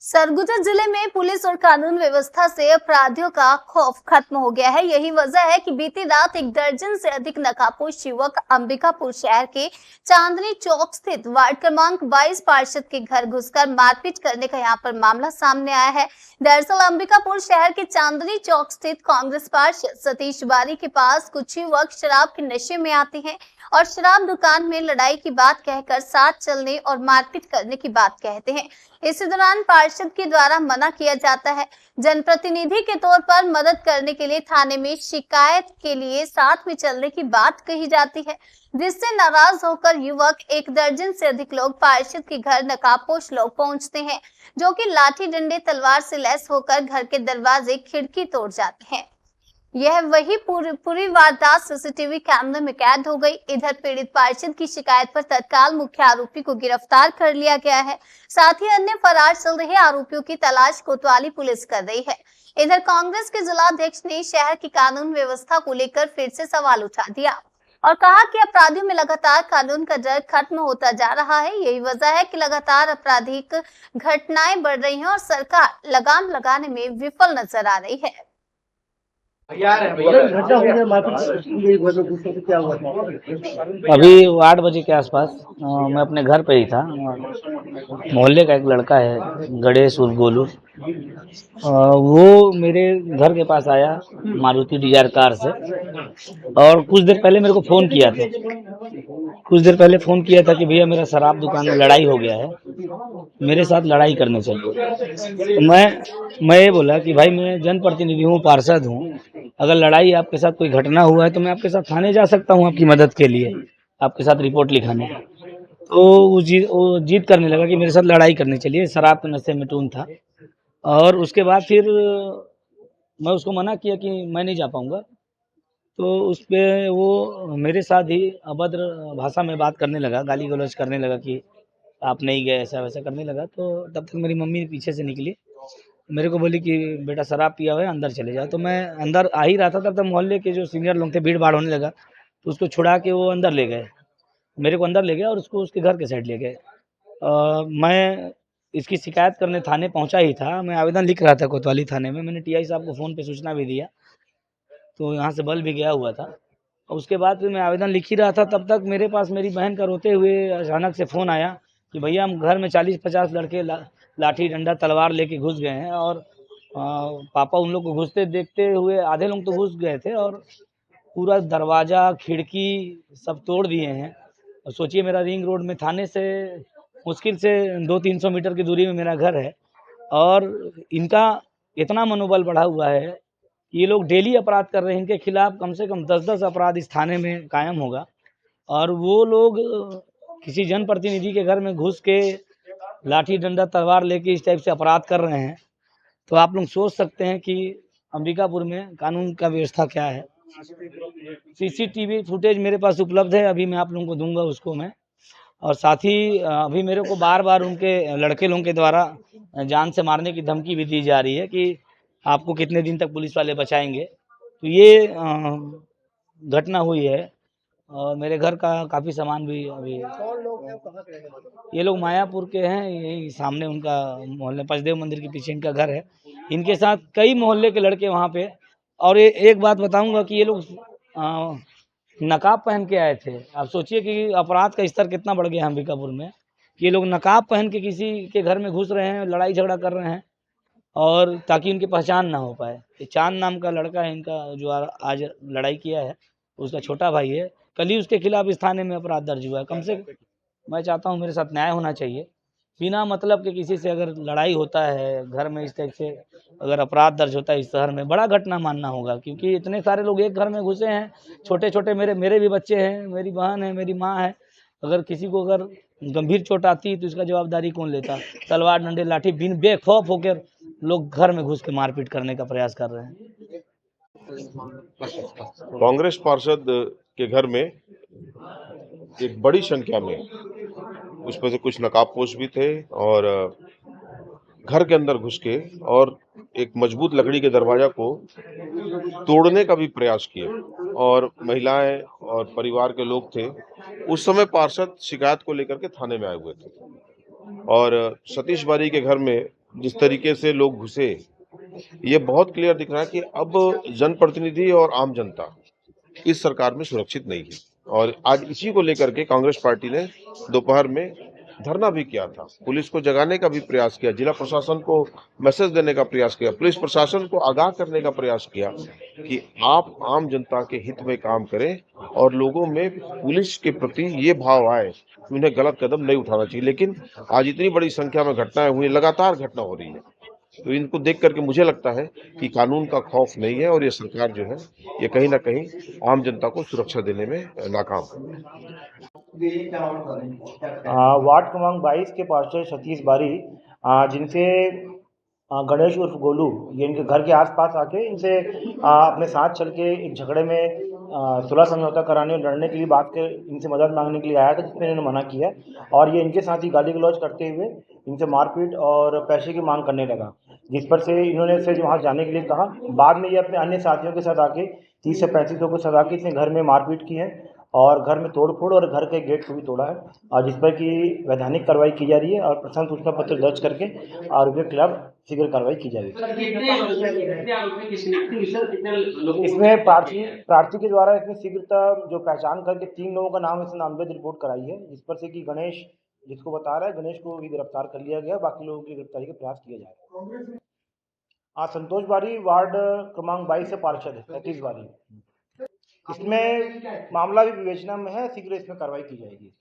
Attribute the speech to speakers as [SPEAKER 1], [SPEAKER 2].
[SPEAKER 1] सरगुजा जिले में पुलिस और कानून व्यवस्था से अपराधियों का खौफ खत्म हो गया है। यही वजह है कि बीती रात एक दर्जन से अधिक नकाबपोश युवक अंबिकापुर शहर के चांदनी चौक स्थित वार्ड क्रमांक 22 पार्षद के घर घुसकर मारपीट करने का यहां पर मामला सामने आया है। दरअसल अंबिकापुर शहर के चांदनी चौक स्थित कांग्रेस पार्षद सतीश बारी के पास कुछ युवक शराब के नशे में आते हैं और शराब दुकान में लड़ाई की बात कहकर साथ चलने और मारपीट करने की बात कहते हैं। इसी दौरान पार्षद के द्वारा मना किया जाता है। जनप्रतिनिधि के तौर पर मदद करने के लिए थाने में शिकायत के लिए साथ में चलने की बात कही जाती है, जिससे नाराज होकर युवक एक दर्जन से अधिक लोग पार्षद के घर नकाबपोश लोग पहुंचते हैं, जो कि लाठी डंडे तलवार से लैस होकर घर के दरवाजे खिड़की तोड़ जाते हैं। यह वही पूरी वारदात सीसीटीवी कैमरे में कैद हो गई। इधर पीड़ित पार्षद की शिकायत पर तत्काल मुख्य आरोपी को गिरफ्तार कर लिया गया है। साथ ही अन्य फरार चल रहे आरोपियों की तलाश कोतवाली पुलिस कर रही है। इधर कांग्रेस के जिलाध्यक्ष ने शहर की कानून व्यवस्था को लेकर फिर से सवाल उठा दिया और कहा कि अपराधियों में लगातार कानून का डर खत्म होता जा रहा है। यही वजह है कि लगातार आपराधिक घटनाएं बढ़ रही हैं और सरकार लगाम लगाने में विफल नजर आ रही है।
[SPEAKER 2] अभी 8 बजे के आसपास मैं अपने घर पे ही था। मोहल्ले का एक लड़का है गणेश उर्फ गोलू, वो मेरे घर के पास आया मारुति डिजायर कार से और कुछ देर पहले मेरे को फ़ोन किया था कि भैया मेरा शराब दुकान में लड़ाई हो गया है, मेरे साथ लड़ाई करने चाहिए। तो मैं ये बोला कि भाई मैं जनप्रतिनिधि हूँ, पार्षद हूँ, अगर लड़ाई आपके साथ कोई घटना हुआ है तो मैं आपके साथ थाने जा सकता हूँ आपकी मदद के लिए, आपके साथ रिपोर्ट लिखाने। तो वो जिद करने लगा कि मेरे साथ लड़ाई करनी चाहिए, शराब के नशे में टून था। और उसके बाद फिर मैं उसको मना किया कि मैं नहीं जा पाऊँगा। तो उस पे वो मेरे साथ ही अभद्र भाषा में बात करने लगा, गाली गलौज करने लगा कि आप नहीं गए, ऐसा वैसा करने लगा। तो तब तक मेरी मम्मी पीछे से निकली, मेरे को बोली कि बेटा शराब पिया हुआ है, अंदर चले जाओ। तो मैं अंदर आ ही रहा था, तब तक मोहल्ले के जो सीनियर लोग थे भीड़ भाड़ होने लगा, तो उसको छुड़ा के वो अंदर ले गए, मेरे को अंदर ले गया और उसको उसके घर के साइड ले गए। मैं इसकी शिकायत करने थाने पहुंचा ही था, मैं आवेदन लिख रहा था कोतवाली थाने में, मैंने टीआई साहब को फ़ोन पे सूचना भी दिया, तो यहाँ से बल भी गया हुआ था। और उसके बाद फिर मैं आवेदन लिख ही रहा था, तब तक मेरे पास मेरी बहन का रोते हुए अचानक से फ़ोन आया कि भैया हम घर में 40-50 लड़के लाठी डंडा तलवार लेके घुस गए हैं और पापा उन लोग को घुसते देखते हुए आधे लोग तो घुस गए थे और पूरा दरवाज़ा खिड़की सब तोड़ दिए हैं। और सोचिए मेरा रिंग रोड में थाने से मुश्किल से 200-300 मीटर की दूरी में मेरा घर है और इनका इतना मनोबल बढ़ा हुआ है कि ये लोग डेली अपराध कर रहे हैं। इनके खिलाफ कम से कम 10-10 अपराध इस थाने में कायम होगा और वो लोग किसी जनप्रतिनिधि के घर में घुस के लाठी डंडा तलवार लेके इस टाइप से अपराध कर रहे हैं। तो आप लोग सोच सकते हैं कि अंबिकापुर में कानून का व्यवस्था क्या है। सीसीटीवी फुटेज मेरे पास उपलब्ध है, अभी मैं आप लोगों को दूंगा उसको मैं। और साथ ही अभी मेरे को बार-बार उनके लड़के लोगों के द्वारा जान से मारने की धमकी भी दी जा रही है कि आपको कितने दिन तक पुलिस वाले बचाएंगे। तो ये घटना हुई है और मेरे घर का काफ़ी सामान भी अभी। ये लोग मायापुर के हैं, यही सामने उनका मोहल्ले पंचदेव मंदिर के पीछे इनका घर है। इनके साथ कई मोहल्ले के लड़के वहाँ पे। और एक बात बताऊंगा कि ये लोग नकाब पहन के आए थे। आप सोचिए कि अपराध का स्तर कितना बढ़ गया है अंबिकापुर में कि ये लोग नकाब पहन के किसी के घर में घुस रहे हैं, लड़ाई झगड़ा कर रहे हैं और ताकि उनकी पहचान ना हो पाए। ये चांद नाम का लड़का है इनका जो आज लड़ाई किया है, उसका छोटा भाई है। कल ही उसके खिलाफ इस थाने में अपराध दर्ज हुआ है। कम से मैं चाहता हूँ मेरे साथ न्याय होना चाहिए। बिना मतलब के किसी से अगर लड़ाई होता है घर में, इस टाइप से अगर अपराध दर्ज होता है इस शहर में, बड़ा घटना मानना होगा क्योंकि इतने सारे लोग एक घर में घुसे हैं। छोटे छोटे मेरे भी बच्चे हैं, मेरी बहन है, मेरी माँ है। अगर किसी को अगर गंभीर चोट आती है तो इसका जवाबदारी कौन लेता। तलवार डंडे लाठी बिन बेखौफ होकर लोग घर में घुस के मारपीट करने का प्रयास कर रहे हैं।
[SPEAKER 3] कांग्रेस पार्षद के घर में एक बड़ी संख्या में, उसमें से कुछ नकाबपोश भी थे और घर के अंदर घुस के और एक मजबूत लकड़ी के दरवाजा को तोड़ने का भी प्रयास किए और महिलाएं और परिवार के लोग थे। उस समय पार्षद शिकायत को लेकर के थाने में आए हुए थे और सतीश बारी के घर में जिस तरीके से लोग घुसे, ये बहुत क्लियर दिख रहा है कि अब जनप्रतिनिधि और आम जनता इस सरकार में सुरक्षित नहीं है। और आज इसी को लेकर के कांग्रेस पार्टी ने दोपहर में धरना भी किया था, पुलिस को जगाने का भी प्रयास किया, जिला प्रशासन को मैसेज देने का प्रयास किया, पुलिस प्रशासन को आगाह करने का प्रयास किया कि आप आम जनता के हित में काम करें और लोगों में पुलिस के प्रति ये भाव आए कि उन्हें गलत कदम नहीं उठाना चाहिए। लेकिन आज इतनी बड़ी संख्या में घटनाएं हुई, लगातार घटना हो रही है, तो इनको देख करके मुझे लगता है कि कानून का खौफ नहीं है और ये सरकार जो है ये कहीं ना कहीं आम जनता को सुरक्षा देने में नाकाम है।
[SPEAKER 4] वार्ड क्रमांक 22 के पार्षद सतीश बारी जिनसे गणेश उर्फ गोलू ये इनके घर के आसपास आके इनसे अपने साथ चल के एक झगड़े में सुलह समझौता कराने और लड़ने के लिए बात कर इनसे मदद मांगने के लिए आया था, जिसमें इन्होंने मना किया और ये इनके साथ ही गाली गलौज करते हुए इनसे मारपीट और पैसे की मांग करने लगा, जिस पर से इन्होंने से वहाँ जाने के लिए कहा। बाद में ये अपने अन्य साथियों के साथ आके 30 से 35 लोगों के साथ आके इसने घर में मारपीट की है और घर में तोड़फोड़ और घर के गेट को भी तोड़ा है, और जिस पर कि वैधानिक कार्रवाई की जा रही है और प्रथम सूचना पत्र दर्ज करके आरोपी के खिलाफ शीघ्र कार्रवाई की जाएगी। इसमें प्रार्थी के द्वारा इसमें शीघ्रता जो पहचान करके 3 लोगों का नाम इसने नामजद रिपोर्ट कराई है, जिस पर से कि गणेश जिसको बता रहा है, गणेश को भी गिरफ्तार कर लिया गया, बाकी लोगों की गिरफ्तारी का प्रयास किया जाएगा। संतोष बारी वार्ड क्रमांक 22 से पार्षद है, सतीश बारी। इसमें मामला भी विवेचना में है, शीघ्र इसमें कार्रवाई की जाएगी।